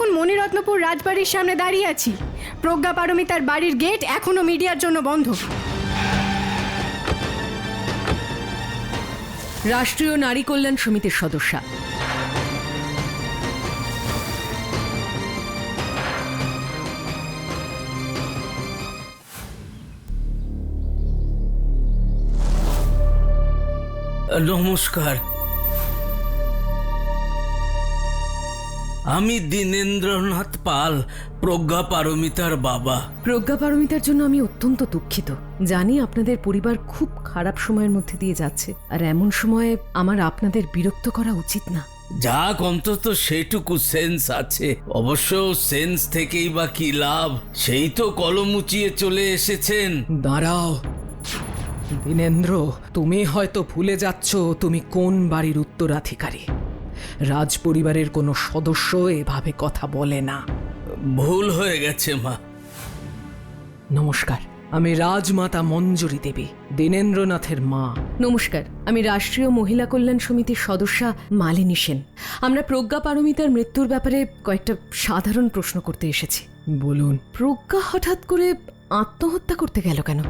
এখন মণিরত্নপুর রাজবাড়ির সামনে দাঁড়িয়ে আছি। প্রজ্ঞা পারমিতার বাড়ির গেট এখনো মিডিয়ার জন্য বন্ধ। রাষ্ট্রীয় নারী কল্যাণ সমিতির সদস্যা। নমস্কার, আমি দীনেন্দ্রনাথ পাল, প্রজ্ঞা পারমিতার বাবা। প্রজ্ঞা পারমিতার জন্য আমি অত্যন্ত দুঃখিত। জানি আপনাদের পরিবার খুব খারাপ সময়ের মধ্যে দিয়ে যাচ্ছে, আর এমন সময়ে আমার আপনাদের বিরক্ত করা উচিত না। যাক, অন্তত সেটুকু সেন্স আছে। অবশ্য সেন্স থেকেই বা কি লাভ, সেই তো কলম উঁচিয়ে চলে এসেছেন। দাঁড়াও দীনেন্দ্র, তুমি হয়তো ভুলে যাচ্ছ তুমি কোন বাড়ির উত্তরাধিকারী। রাজ পরিবারের কোনো সদস্য এভাবে কথা বলে না। ভুল হয়ে গেছে মা। নমস্কার, আমি রাজমাতা মঞ্জুরি দেবী, দীনেন্দ্রনাথের মা। নমস্কার, আমি রাষ্ট্রীয় মহিলা কল্যাণ সমিতির সদস্যা মালিনী সেন। আমরা প্রজ্ঞা পারমিতার মৃত্যুর ব্যাপারে কয়েকটা সাধারণ প্রশ্ন করতে এসেছি। বলুন। প্রজ্ঞা হঠাৎ করে আত্মহত্যা করতে গেল কেন?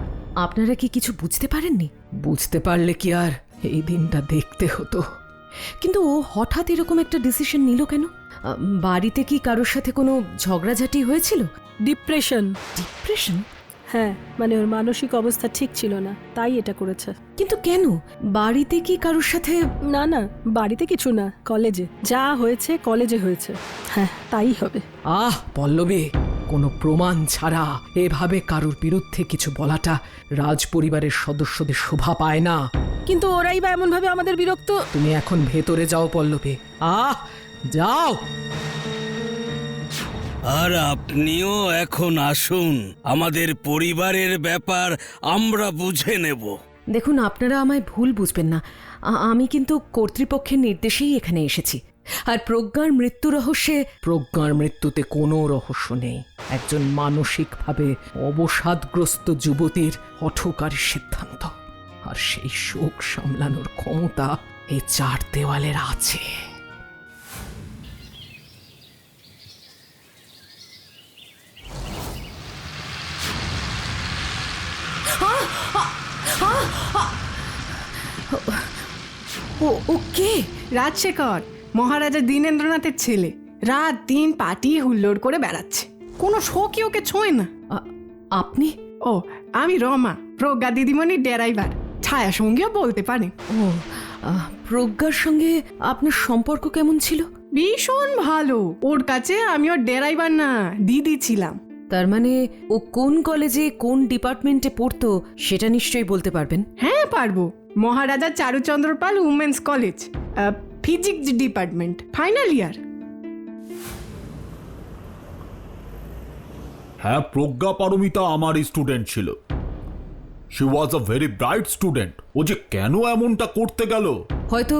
আপনারা কি কিছু বুঝতে পারেননি? বুঝতে পারলে কি আর এই দিনটা দেখতে হতো? কিন্তু ও হঠাৎ এরকম একটা ডিসিশন নিল কেন? বাড়িতে কি কারোর সাথে কোনো ঝগড়াঝাটি হয়েছিল? ডিপ্রেশন। ডিপ্রেশন? হ্যাঁ, মানে ওর মানসিক অবস্থা ঠিক ছিল না, তাই এটা করেছে। কিন্তু কেন? বাড়িতে কি কারোর সাথে? না না, বাড়িতে কিছু না, কলেজে যা হয়েছে কলেজে হয়েছে। হ্যাঁ, তাই হবে। আহ পল্লবী, কোনো প্রমাণ ছাড়া এভাবে কারোর বিরুদ্ধে কিছু বলাটা রাজ পরিবারের সদস্যদের শোভা পায় না। কিন্তু ওরাই বা এমন ভাবে আমাদের বিরক্ত। তুমি এখন ভেতরে যাও পল্লবী, যাও। আর আপনিও এখন আসুন, আমাদের পরিবারের ব্যাপার আমরা বুঝে নেব। দেখুন, আপনারা আমায় ভুল বুঝবেন না। আমি কিন্তু কর্তৃপক্ষের নির্দেশেই এখানে এসেছি। আর প্রজ্ঞার মৃত্যু রহস্যে... প্রজ্ঞার মৃত্যুতে কোনো রহস্য নেই। একজন মানসিকভাবে অবসাদগ্রস্ত যুবতীর হঠকারী সিদ্ধান্ত, আর সেই শোক সামলানোর ক্ষমতা এই চার দেওয়ালের আছে। ও কে? রাজশেখর, মহারাজা দীনেন্দ্রনাথের ছেলে। রাত দিন পাটি হুল্লোড় করে বেড়াচ্ছে, কোনো শোকই ওকে ছোঁয় না। আপনি? ও, আমি রমা, প্রজ্ঞা দিদিমণির ড্রাইভার। ছায়া সঙ্গীও বলতে পারে। ও, প্রজ্ঞার সঙ্গে আপনার সম্পর্ক কেমন ছিল? ভীষণ ভালো। ওর কাছে আমি ওর ড্রাইভার না, দিদি ছিলাম। তার মানে ও কোন কলেজে কোন ডিপার্টমেন্টে পড়তো সেটা নিশ্চয়ই বলতে পারবেন। হ্যাঁ পারবো। Maharaja Charuchandra Pal women's college, physics department, final year. হ্যাঁ, প্রজ্ঞা পারমিতা আমার স্টুডেন্ট ছিল। She was a very bright student. ও যে কেন এমনটা করতে গেল? হয়তো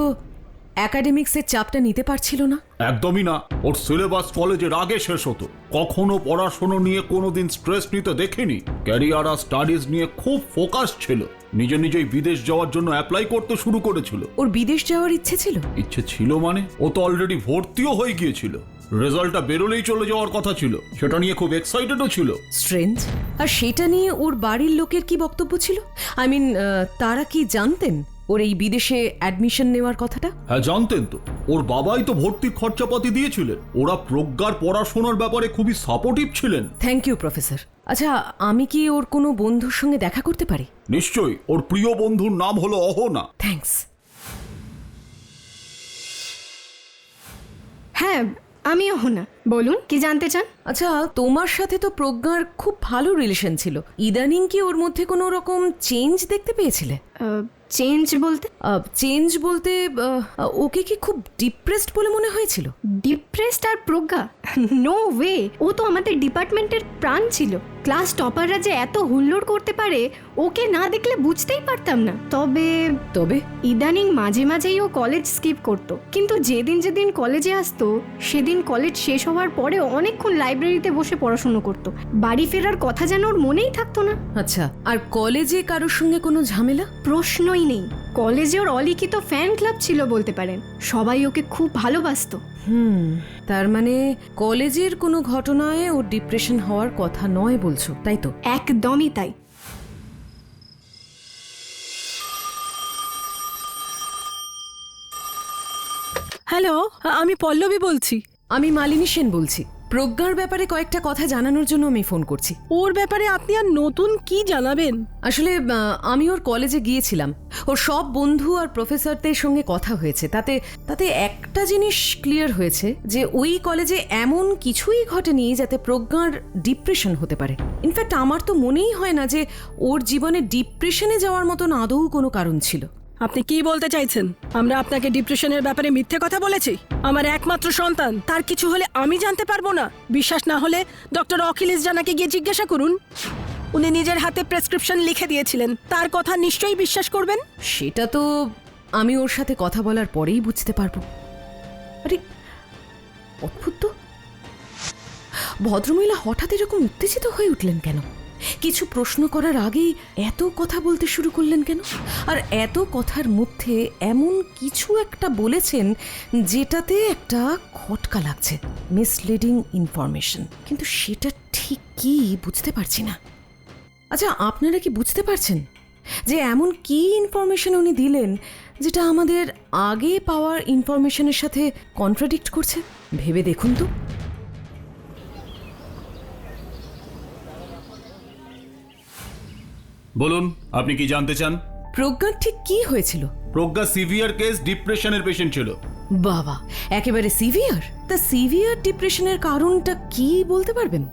একাডেমিক্সের চাপটা নিতে পারছিল না। একদমই না। ওর সিলেবাস কলেজের আগে শেষ হতো। কখনো পড়াশোনা নিয়ে কোনোদিন স্ট্রেস নিতে দেখিনি। ক্যারিয়ার আর স্টাডিজ নিয়ে খুব ফোকাস ছিল। নিজেই বিদেশ যাওয়ার জন্য অ্যাপ্লাই করতে শুরু করেছিল। ওর বিদেশ যাওয়ার ইচ্ছে ছিল? ইচ্ছে ছিল মানে, ও তো অলরেডি ভর্তিও হয়ে গিয়েছিল। রেজাল্টটা বেরোলেই চলে যাওয়ার কথা ছিল। সেটা নিয়ে খুব এক্সাইটেডও ছিল। স্ট্রেঞ্জ। আর সেটা নিয়ে ওর বাড়ির লোকের কি বক্তব্য ছিল? আই মিন, তারা কি জানতেন ওর এই বিদেশে অ্যাডমিশন নেওয়ার কথাটা? হ্যাঁ, জানতেন তো। ওর বাবাই তো ভর্তির খরচাপাতি দিয়েছিলেন। ওরা প্রজ্ঞার পড়াশোনার ব্যাপারে খুবই সাপোর্টিভ ছিলেন। Thank you professor. আচ্ছা, আমি কি ওর কোনো বন্ধুর সঙ্গে দেখা করতে পারি? নিশ্চয়ই। ওর প্রিয় বন্ধুর নাম হলো অহনা। থ্যাঙ্কস। হ্যাঁ, আমিও না। বলুন, কি জানতে চান? আচ্ছা, তোমার সাথে তো প্রজ্ঞার খুব ভালো রিলেশন ছিল। ইদানিং কি ওর মধ্যে কোনো রকম চেঞ্জ দেখতে পেয়েছিলে? চেঞ্জ বলতে? চেঞ্জ বলতে ওকে কি খুব ডিপ্রেসড বলে মনে হয়েছিল? ডিপ্রেসড আর প্রজ্ঞা? No way. ও তো আমাদের ডিপার্টমেন্টের প্রাণ ছিল। ক্লাস টপাররা যে এত হুল্লোড় করতে পারে ওকে না দেখলে বুঝতেই পারতাম না। তবে ইদানিং মাঝে মাঝেই ও কলেজ স্কিপ করতো। কিন্তু যেদিন কলেজে আসতো সেদিন কলেজ শেষ হওয়ার পরে অনেকক্ষণ লাইব্রেরিতে বসে পড়াশোনা করতো। বাড়ি ফেরার কথা যেন ওর মনেই থাকতো না। আচ্ছা, আর কলেজে কারোর সঙ্গে কোনো ঝামেলা? প্রশ্নই নেই। কলেজে ওর অলিখিত ফ্যান ক্লাব ছিল বলতে পারেন, সবাই ওকে খুব ভালোবাসতো। তার মানে কলেজের কোনো ঘটনায় ওর ডিপ্রেশন হওয়ার কথা নয় বলছো, তাই তো? একদমই তাই। হ্যালো, আমি পল্লবী বলছি। আমি মালিনী সেন বলছি। প্রজ্ঞার ব্যাপারে কয়েকটা কথা জানানোর জন্য আমি ফোন করছি। ওর ব্যাপারে আপনি আর নতুন কি জানাবেন? আসলে আমি ওর কলেজে গিয়েছিলাম, ওর সব বন্ধু আর প্রফেসরদের সঙ্গে কথা হয়েছে। তাতে একটা জিনিস ক্লিয়ার হয়েছে যে ওই কলেজে এমন কিছুই ঘটেনি যাতে প্রজ্ঞার ডিপ্রেশন হতে পারে। ইনফ্যাক্ট আমার তো মনেই হয় না যে ওর জীবনে ডিপ্রেশনে যাওয়ার মতন আদৌ কোনো কারণ ছিল। আপনি কি বলতে চাইছেন? আমরা আপনাকে ডিপ্রেশনের ব্যাপারে মিথ্যে কথা বলেছি? আমার একমাত্র সন্তান, তার কিছু হলে আমি জানতে পারবো না? বিশ্বাস না হলে ডক্টর অখিলেশ জানাকে গিয়ে জিজ্ঞাসা করুন। উনি নিজের হাতে প্রেসক্রিপশন লিখে দিয়েছিলেন, তার কথা নিশ্চয়ই বিশ্বাস করবেন। সেটা তো আমি ওর সাথে কথা বলার পরেই বুঝতে পারবো। আরে অদ্ভুত তো, ভদ্রমহিলা হঠাৎ এরকম উত্তেজিত হয়ে উঠলেন কেন? কিছু প্রশ্ন করার আগেই এত কথা বলতে শুরু করলেন কেন? আর এত কথার মধ্যে এমন কিছু একটা বলেছেন যেটাতে একটা খটকা লাগছে, মিসলিডিং ইনফরমেশন। কিন্তু সেটা ঠিক কি বুঝতে পারছি না। আচ্ছা, আপনারা কি বুঝতে পারছেন যে এমন কি ইনফরমেশন উনি দিলেন যেটা আমাদের আগে পাওয়ার ইনফরমেশনের সাথে কন্ট্রাডিক্ট করছে? ভেবে দেখুন তো। বলুন, আপনি কি জানতে চান? প্রজ্ঞার ঠিক কি হয়েছিল? প্রজ্ঞা সিভিয়ার কেস ডিপ্রেশনের পেশেন্ট ছিল। বাবা, একেবারে সিভিয়ার? তা সিভিয়ার ডিপ্রেশনের কারণটা কি বলতে পারবেন?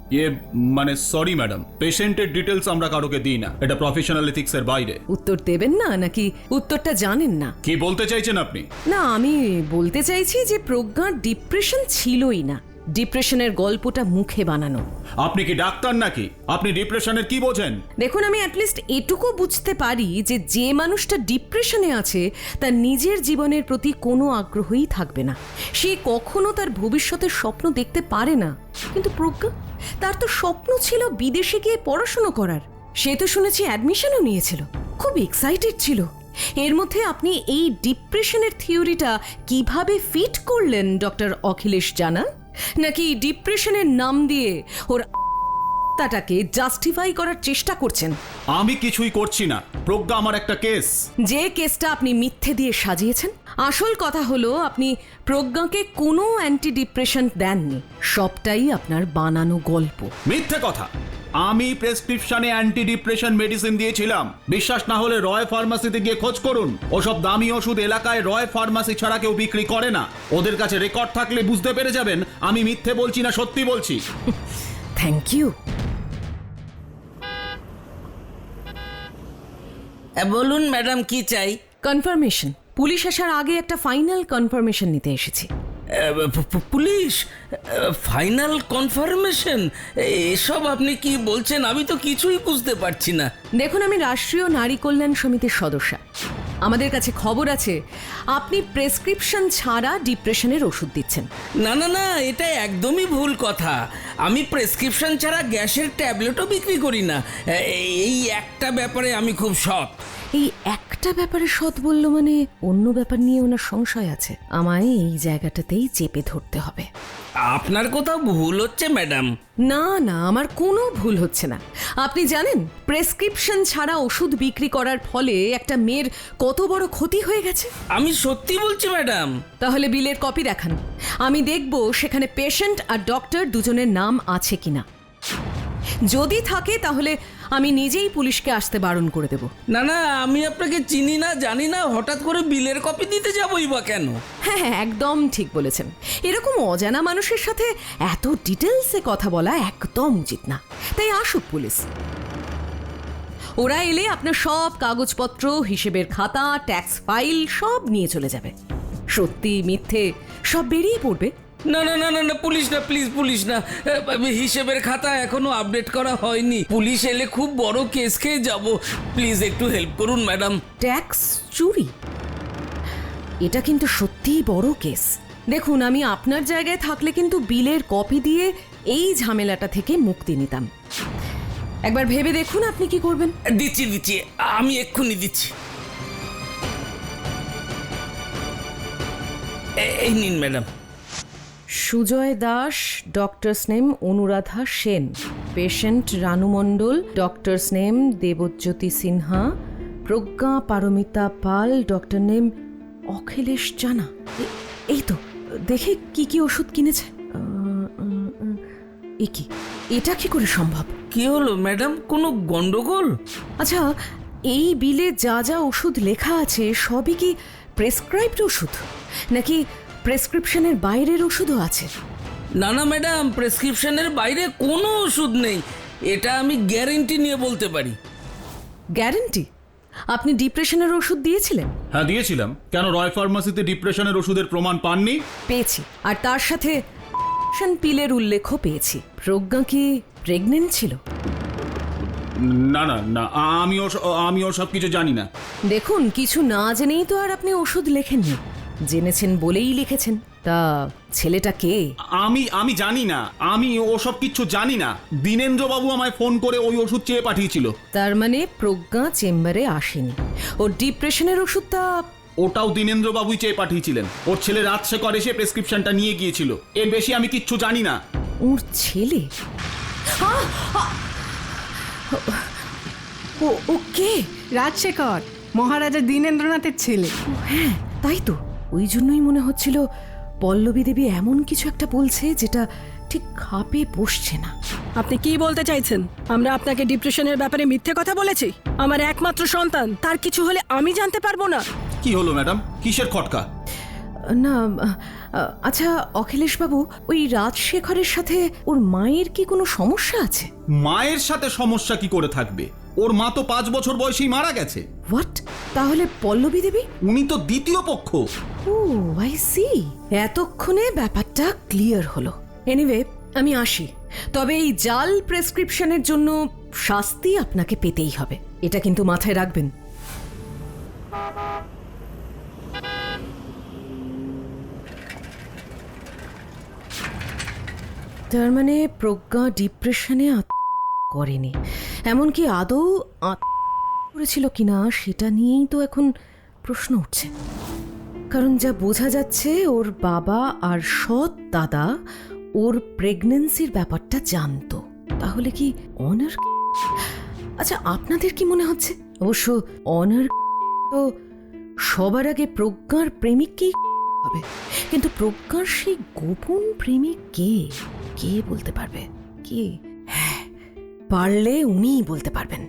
মানে সরি ম্যাডাম, পেশেন্টের ডিটেলস আমরা কারোকে দিই না, এটা প্রফেশনাল এথিক্সের বাইরে। উত্তর দেবেন না নাকি উত্তরটা জানেন না? কি বলতে চাইছেন আপনি? না, আমি বলতে চাইছি যে প্রজ্ঞার ডিপ্রেশন ছিলই না, ডিপ্রেশনের গল্পটা মুখে বানানো। আপনি কি ডাক্তার নাকি? আপনি ডিপ্রেশনের কি বোঝেন? দেখুন, আমি অ্যাটলিস্ট এটুকু বুঝতে পারি যে মানুষটা ডিপ্রেশনে আছে তার নিজের জীবনের প্রতি কোনো আগ্রহই থাকবে না, সে কখনো তার ভবিষ্যতের স্বপ্ন দেখতে পারে না। কিন্তু প্রজ্ঞা, তার তো স্বপ্ন ছিল বিদেশে গিয়ে পড়াশুনো করার। সে তো শুনেছি অ্যাডমিশনও নিয়েছিল, খুব এক্সাইটেড ছিল। এর মধ্যে আপনি এই ডিপ্রেশনের থিওরিটা কিভাবে ফিট করলেন ডক্টর অখিলেশ জানা? নাকি ডিপ্রেশনের নাম দিয়ে ওর তাটাকে জাস্টিফাই করার চেষ্টা করছেন? আমি কিছুই করছি না, প্রজ্ঞা আমার একটা কেস। যে কেসটা আপনি মিথ্যে দিয়ে সাজিয়েছেন। আসল কথা হলো আপনি প্রজ্ঞাকে কোনো অ্যান্টি ডিপ্রেশন দেননি, সবটাই আপনার বানানো গল্প। মিথ্যে কথা। আমি প্রেসক্রিপশনে অ্যান্টি ডিপ্রেশন মেডিসিন দিয়েছিলাম। বিশ্বাস না হলে রয় ফার্মাসিতে গিয়ে খোঁজ করুন। ওসব দামি ওষুধ এলাকায় রয় ফার্মাসি ছাড়া কেউ বিক্রি করে না। ওদের কাছে রেকর্ড থাকলে বুঝতে পেরে যাবেন আমি মিথ্যে বলছি না সত্যি বলছি। Thank you. বলুন ম্যাডাম, কি চাই? কনফার্মেশন। পুলিশ আসার আগে একটা ফাইনাল কনফার্মেশন নিতে এসেছি। পুলিশ? Final confirmation? এসব আপনি কি বলছেন? আমি তো কিছুই বুঝতে পারছি না। দেখুন, আমি রাষ্ট্রীয় নারী কল্যাণ সমিতির সদস্য। আমাদের কাছে খবর আছে আপনি প্রেসক্রিপশন ছাড়া ডিপ্রেশনের ওষুধ দিচ্ছেন। না না না, এটা একদমই ভুল কথা। আমি প্রেসক্রিপশন ছাড়া গ্যাসের ট্যাবলেটও বিক্রি করি না। এই একটা ব্যাপারে আমি খুব সৎ। এই একটা ব্যাপারে সৎ বলল মানে অন্য ব্যাপার নিয়ে ওনার সংশয় আছে। আমায় এই জায়গাটাতেই চেপে ধরতে হবে। আপনার কোথাও ভুল হচ্ছে ম্যাডাম। না না, আমার কোনো ভুল হচ্ছে না। আপনি জানেন প্রেসক্রিপশন ছাড়া ওষুধ বিক্রি করার ফলে একটা মেয়ের কত বড় ক্ষতি হয়ে গেছে? আমি সত্যি বলছি ম্যাডাম। তাহলে বিলের কপি দেখান, আমি দেখব সেখানে পেশেন্ট আর ডক্টর দুজনের নাম আছে কিনা। যদি থাকে তাহলে আমি নিজেই পুলিশকে আসতে বারণ করে দেব। না না, আমি আপনাকে চিনি না, জানি না, হঠাৎ করে বিলের কপি দিতে যাবই বা কেন? হ্যাঁ হ্যাঁ, একদম ঠিক বলেছেন। এরকম অজানা মানুষের সাথে এত ডিটেলসে কথা বলা একদম উচিত না। তাই আসুক পুলিশ। ওরা এলে আপনার সব কাগজপত্র, হিসেবের খাতা, ট্যাক্স ফাইল সব নিয়ে চলে যাবে। সত্যি মিথ্যে সব বেরিয়ে পড়বে। না না না না না, পুলিশ না, প্লিজ পুলিশ না। হিসেবের খাতা এখনো আপডেট করা হয়নি। পুলিশ এলে খুব বড় কেস খেয়ে যাব। প্লিজ একটু হেল্প করুন ম্যাডাম। ট্যাক্স চুরি, এটা কিন্তু সত্যিই বড় কেস। দেখুন, আমি আপনার জায়গায় থাকলে কিন্তু বিলের কপি দিয়ে এই ঝামেলাটা থেকে মুক্তি নিতাম। একবার ভেবে দেখুন আপনি কি করবেন। দিচ্ছি, আমি এক্ষুনি দিচ্ছি। এই নিন madam. Sujoy Das, doctor's name Anuradha Sen, patient Ranu Mondal, doctor's name Debjyoti Sinha, Pragya Paramita Pal, doctor name Akhilesh Jana. এই তো দেখি কি কি ওষুধ কিনেছে। কি এটা কি করে সম্ভব? কি হলো ম্যাডাম, কোনো গন্ডগোল? আচ্ছা, এই বিলে যা যা ওষুধ লেখা আছে সবই কি প্রেসক্রাইবড ওষুধ, নাকি প্রেসক্রিপশনের বাইরের ওষুধও আছে? না না ম্যাডাম, প্রেসক্রিপশনের বাইরে কোনো ওষুধ নেই, এটা আমি গ্যারেন্টি নিয়ে বলতে পারি। গ্যারেন্টি? আপনি ডিপ্রেশনের ওষুধ দিয়েছিলেন? হ্যাঁ দিয়েছিলাম। কেন রয় ফার্মাসিতে ডিপ্রেশনের ওষুধের প্রমাণ পাননি? পেয়েছি, আর তার সাথে পিলের উল্লেখও পেয়েছি। প্রজ্ঞা কি প্রেগনেন্ট ছিল? না না না, আমি সব কিছু জানি না। দেখুন, কিছু না জেনেই তো আর আপনি ওষুধ লেখেননি, জেনেছেন বলেই লিখেছেন। তা ছেলেটা কে? আমি জানি না, আমি ওসব কিচ্ছু জানি না। দীনেন্দ্রবাবু আমায় ফোন করে ওই ওষুধ চেয়ে পাঠিয়েছিল। তার মানে প্রজ্ঞা চেম্বারে আসেনি, ওর ডিপ্রেশনের ওষুধটা? ওটাও দীনেন্দ্রবাবুই চেয়ে পাঠিয়েছিলেন। ওর ছেলে রাজশেখর এসে প্রেসক্রিপশনটা নিয়ে গিয়েছিল। এর বেশি আমি কিচ্ছু জানি না। ওর ছেলে? ও কে? রাজশেখর, মহারাজা দীনেন্দ্রনাথের ছেলে। হ্যাঁ তাই তো, ওই জন্যই মনে হচ্ছিল পল্লবী দেবী এমন কিছু একটা বলছে যেটা ঠিক খাপে বসছে না। আপনি কি বলতে চাইছেন? আমরা আপনাকে ডিপ্রেশনের ব্যাপারে মিথ্যে কথা বলেছি? আমার একমাত্র সন্তান, তার কিছু হলে আমি জানতে পারবো না? কি হলো ম্যাডাম, কিসের খটকা? না, আচ্ছা অখিলেশ বাবু, ওই রাজশেখরের সাথে ওর মায়ের কি কোনো সমস্যা আছে? মায়ের সাথে সমস্যা কি করে থাকবে? ওর মা তো 5 বছর বয়সেই মারা গেছে। হোয়াট? তাহলে পল্লবী দেবী? উনি তো দ্বিতীয় পক্ষ। ও আই সি, এতক্ষণে ব্যাপারটা ক্লিয়ার হলো। এনিওয়ে, আমি আসি। তবে এই জাল প্রেসক্রিপশনের জন্য শাস্তি আপনাকে পেতেই হবে, এটা কিন্তু মাথায় রাখবেন। তার মানে প্রজ্ঞা ডিপ্রেশনে করেনি, এমনকি আদৌ করেছিল কিনা সেটা নিয়েই তো এখন প্রশ্ন উঠছে। কারণ যা বোঝা যাচ্ছে, ওর বাবা আর সৎ দাদা ওর প্রেগন্যান্সির ব্যাপারটা জানতো। তাহলে কি অনার? আচ্ছা, আপনাদের কি মনে হচ্ছে? অবশ্য অনার তো সবার আগে প্রজ্ঞার প্রেমিককেই হবে, কিন্তু প্রজ্ঞার সেই গোপন প্রেমিক কে? কে বলতে পারবে? কে? হ্যাঁ, পারলে উনিই বলতে পারবেন।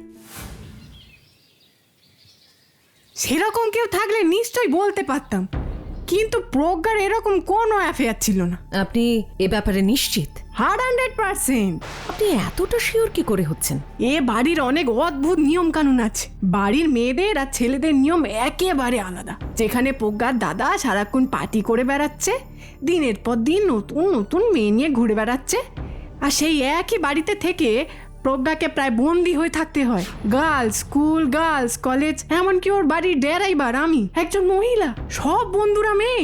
সেরকম কেউ থাকলে নিশ্চয়ই বলতে পারতাম, কিন্তু প্রজ্ঞার এরকম কোনো অ্যাফেয়ার ছিল না। আপনি এ ব্যাপারে নিশ্চিত? 100%। আপনি এতটা শিওর কি করে হচ্ছেন? এ বাড়ির অনেক অদ্ভুত নিয়ম কানুন আছে। বাড়ির মেয়েদের আর ছেলেদের নিয়ম একেবারে আলাদা। যেখানে প্রজ্ঞার দাদা সারাক্ষণ পার্টি করে বেড়াচ্ছে, দিনের পর দিন নতুন নতুন মেয়ে নিয়ে ঘুরে বেড়াচ্ছে, আর সেই একই বাড়িতে থেকে প্রজ্ঞাকে প্রায় বন্দি হয়ে থাকতে হয়। গার্লস স্কুল, গার্লস কলেজ, এমনকি ওর বাড়ির ড্রাইভার আমি একজন মহিলা, সব বন্ধুরা মেয়ে।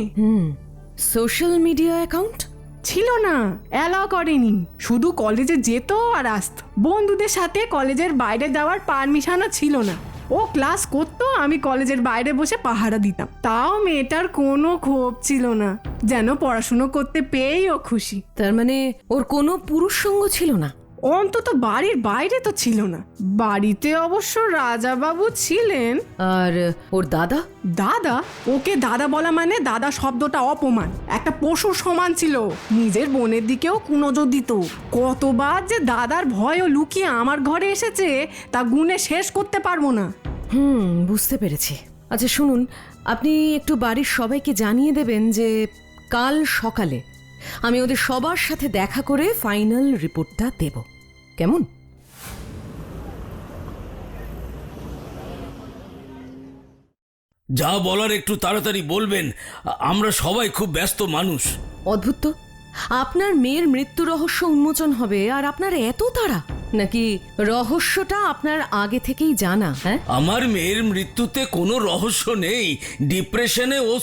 সোশ্যাল মিডিয়া অ্যাকাউন্ট ছিল না, অ্যালাউ করেনি। শুধু কলেজে যেত আর আসতো। বন্ধুদের সাথে কলেজের বাইরে যাওয়ার পারমিশনও ছিল না। ও ক্লাস করতো, আমি কলেজের বাইরে বসে পাহারা দিতাম। তাও মেয়েটার কোনো ক্ষোভ ছিল না, যেন পড়াশুনো করতে পেয়েই ও খুশি। তার মানে ওর কোনো পুরুষ সঙ্গ ছিল না? অন্তত বাড়ির বাইরে তো ছিল না। বাড়িতে অবশ্য রাজাবাবু ছিলেন। আর ওর দাদা? দাদা? ওকে দাদা বলা মানে দাদা শব্দটা অপমান। একটা পশুর সমান ছিল। নিজের বোনের দিকেও কুনজর দিত। কতবার যে দাদার ভয়ও লুকিয়ে আমার ঘরে এসেছে তা গুণে শেষ করতে পারবো না। বুঝতে পেরেছি। আচ্ছা শুনুন, আপনি একটু বাড়ির সবাইকে জানিয়ে দেবেন যে কাল সকালে আমি ওদের সবার সাথে দেখা করে ফাইনাল রিপোর্টটা দেব, কেমন? যা বলার একটু তাড়াতাড়ি বলবেন, আমরা সবাই খুব ব্যস্ত মানুষ। অদ্ভুত তো, আপনার মেয়ের মৃত্যু রহস্য উন্মোচন হবে আর আপনার এত তাড়া, নাকি রহস্যটা আপনার আগে থেকেই জানা? হ্যাঁ, আমার মেয়ের মৃত্যুতে কোনো রহস্য নেই। ডিপ্রেশনে ও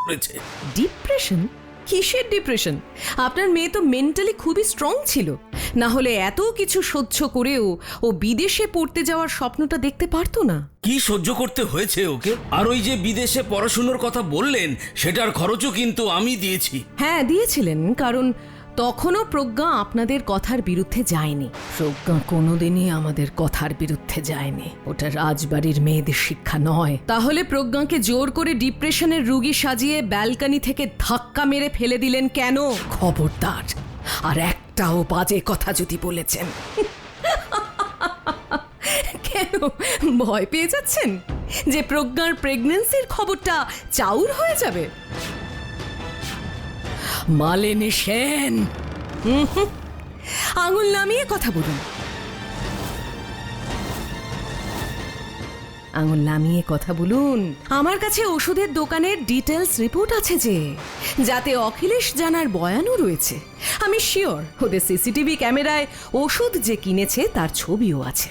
করেছে। ডিপ্রেশন? কিসের ডিপ্রেশন? আপনার মেয়ে তো মেন্টালি খুবই স্ট্রং ছিল, না হলে এত কিছু সহ্য করেও ও বিদেশে পড়তে যাওয়ার স্বপ্নটা দেখতে পারতো না। কি সহ্য করতে হয়েছে ওকে? আর ওই যে বিদেশে পড়াশোনার কথা বললেন, সেটার খরচও কিন্তু আমি দিয়েছি। হ্যাঁ দিয়েছিলেন, কারণ তখনও প্রজ্ঞা আপনাদের কথার বিরুদ্ধে যায়নি। প্রজ্ঞা কোনোদিনই আমাদের কথার বিরুদ্ধে যায়নি। ওটা রাজবাড়ির মেয়েদের শিক্ষা নয়। তাহলে প্রজ্ঞাকে জোর করে ডিপ্রেশনের রুগী সাজিয়ে ব্যালকনি থেকে ধাক্কা মেরে ফেলে দিলেন কেন? খবরদার আর একটাও বাজে কথা যদি বলেছেন। কেন ভয় পেয়ে যাচ্ছেন যে প্রজ্ঞার প্রেগন্যান্সির খবরটা চাউর হয়ে যাবে? মালিনী সেন, আঙুল নামিয়ে কথা বলুন। আঙুল নামিয়ে কথা বলুন। আমার কাছে ওষুধের দোকানের ডিটেলস রিপোর্ট আছে যে, যাতে অখিলেশ জানার বয়ানও রয়েছে। আমি শিওর ওদের সিসিটিভি ক্যামেরায় ওষুধ যে কিনেছে তার ছবিও আছে।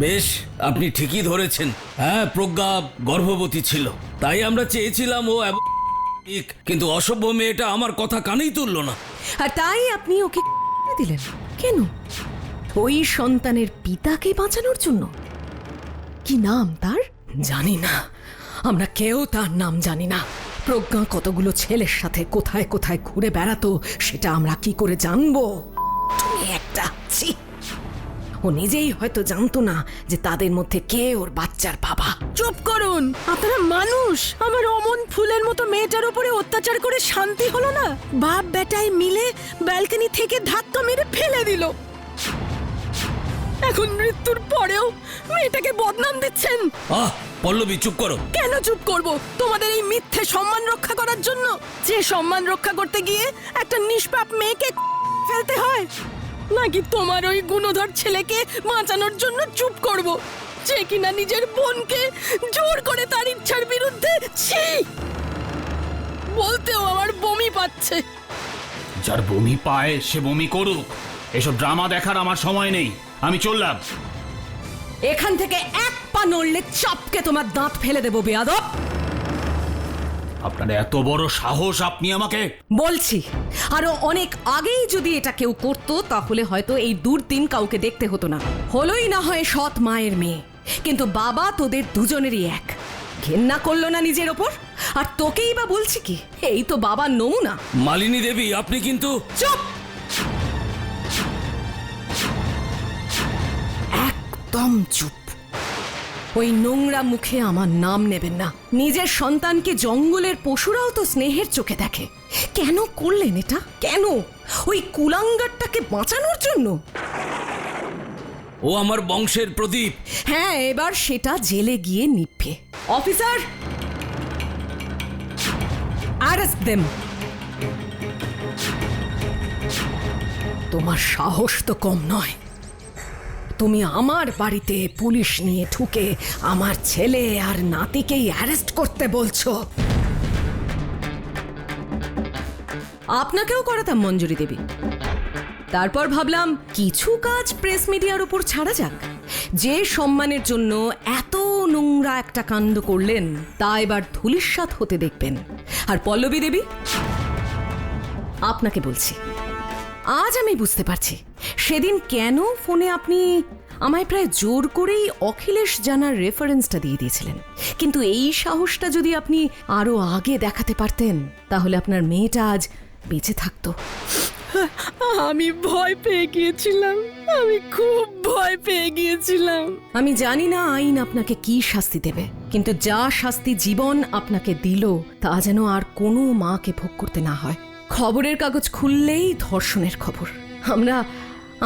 বেশ, আপনি ঠিকই ধরেছেন। হ্যাঁ, প্রজ্ঞা গর্ভবতী ছিল, তাই আমরা চেয়েছিলাম ও কিন্তু অসভ্য মেয়েটা আমার কথা কানেই তুললো না। আর তাই আপনি ওকে দিলেন কেন? ওই সন্তানের পিতাকে বাঁচানোর জন্য? কি নাম তার? জানি না, আমরা কেউ তার নাম জানি না। প্রজ্ঞা কতগুলো ছেলের সাথে কোথায় কোথায় ঘুরে বেড়াতো সেটা আমরা কি করে জানবো? তুমি একটা ছি! ও নিজেই হয়তো জানতো না যে তাদের মধ্যে কে ওর বাচ্চার বাবা। চুপ করুন, আপনারা মানুষ। আমার অমন ফুলের মতো মেয়েটার উপরে অত্যাচার করে শান্তি হলো না? বাপ বেটায় মিলে ব্যালকনি থেকে ধাক্কা মেরে ফেলে দিল। এখন মৃত্যুর পরেও মেয়েটাকে বদনাম দিচ্ছেন। পল্লবী, চুপ করো। কেন চুপ করব? তোমাদের এই মিথ্যে সম্মান রক্ষা করার জন্য? যে সম্মান রক্ষা করতে গিয়ে একটা নিষ্পাপ মেয়েকে ফেলতে হয়, নাকি তোমার ওই গুণধর ছেলেকে বাঁচানোর জন্য চুপ করব, যে কিনা নিজের বোনকে জোর করে তার ইচ্ছার বিরুদ্ধে? ছি! বলতেও আমার বমি পাচ্ছে। যার বমি পায় সে বমি করুক, এসব ড্রামা দেখার আমার সময় নেই, আমি চললাম। এখান থেকে এক পা নড়লে চাপকে তোমার দাঁত ফেলে দেবো বেয়াদব। আপনার এত বড় সাহস, আপনি আমাকে? বলছি আরো অনেক আগেই যদি এটা কেউ করতো তাহলে হয়তো এই দুর্দিন কাউকে দেখতে হতো না। হলোই না হয় সৎ মায়ের মেয়ে, কিন্তু বাবা তোদের দুজনেরই এক। ঘেন্না করলো না নিজের ওপর? আর তোকেই বা বলছি কি, এই তো বাবা নমুনা। মালিনী দেবী, আপনি কিন্তু... চুপ! একদম চুপ। ওই নোংরা মুখে আমার নাম নেবেন না। নিজের সন্তানকে জঙ্গলের পশুরাও তো স্নেহের চোখে দেখে। কেন করলেন এটা? কেন? ওই কুলাঙ্গারটাকে বাঁচানোর জন্য? ও আমার বংশের প্রদীপ। হ্যাঁ, এবার সেটা জেলে গিয়ে নিভে। Officer, arrest them. তোমার সাহস তো কম নয়। তুমি আমার বাড়িতে পুলিশ নিয়ে ঢুকে আমার ছেলে আর নাতিকেই অ্যারেস্ট করতে বলছো? আপনাকেও করাতাম মঞ্জুরি দেবী। তারপর ভাবলাম কিছু কাজ প্রেস মিডিয়ার উপর ছাড়া যাক। যে সম্মানের জন্য এত নোংরা একটা কাণ্ড করলেন তা এবার ধূলিসাৎ হতে দেখবেন। আর পল্লবী দেবী, আপনাকে বলছি, আজ আমি বুঝতে পারছি সেদিন কেন ফোনে আপনি আমায় প্রায় জোর করেই অখিলেশ জানার রেফারেন্সটা দিয়ে দিয়েছিলেন। কিন্তু এই সাহসটা যদি আপনি আরো আগে দেখাতে পারতেন তাহলে আপনার মেয়েটা আজ বেঁচে থাকতো। আমি ভয় পেয়ে গিয়েছিলাম, আমি খুব ভয় পেয়ে গিয়েছিলাম। আমি জানি না আইন আপনাকে কি শাস্তি দেবে, কিন্তু যা শাস্তি জীবন আপনাকে দিল তা যেন আর কোনো মাকে ভোগ করতে না হয়। খবরের কাগজ খুললেই ধর্ষণের খবর। আমরা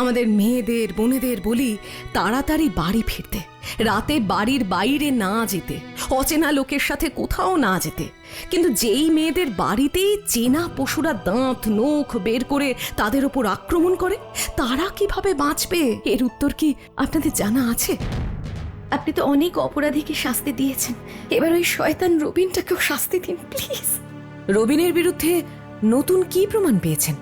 আমাদের মেয়েদের বোনেদের বলি তাড়াতাড়ি বাড়ি ফিরতে, রাতে বাড়ির বাইরে না যেতে, অচেনা লোকের সাথে কোথাও না যেতে। কিন্তু যেই মেয়েদের বাড়িতেই চেনা পশুরা দাঁত নখ বের করে তাদের ওপর আক্রমণ করে, তারা কিভাবে বাঁচবে? এর উত্তর কি আপনাদের জানা আছে? আপনি তো অনেক অপরাধীকে শাস্তি দিয়েছেন, এবার ওই শয়তান রবিনটাকেও শাস্তি দিন প্লিজ। রবিনের বিরুদ্ধে নতুন কি প্রমাণ পেয়েছেন?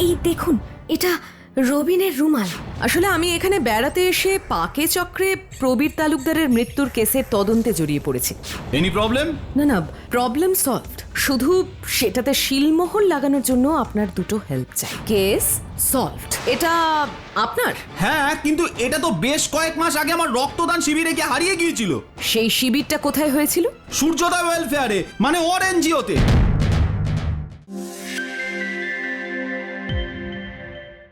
এই দেখুন, এটা রবিনের রুমাল। আসলে আমি এখানে বেড়াতে এসে পাকে চক্রে প্রবীর তালুকদারের মৃত্যুর কেসের তদন্তে জড়িয়ে পড়েছি। Any problem? না প্রবলেম সলভড, শুধু সেটাতে শিলমোহর লাগানোর জন্য আপনার দুটো হেল্প চাই। Case solved. এটা আপনার? হ্যাঁ, কিন্তু এটা তো বেশ কয়েক মাস আগে আমার রক্তদান শিবিরে গিয়ে হারিয়ে গিয়েছিল। সেই শিবিরটা কোথায় হয়েছিল? সূর্যোদয় ওয়েলফেয়ারে, মানে ওর এনজিওতে।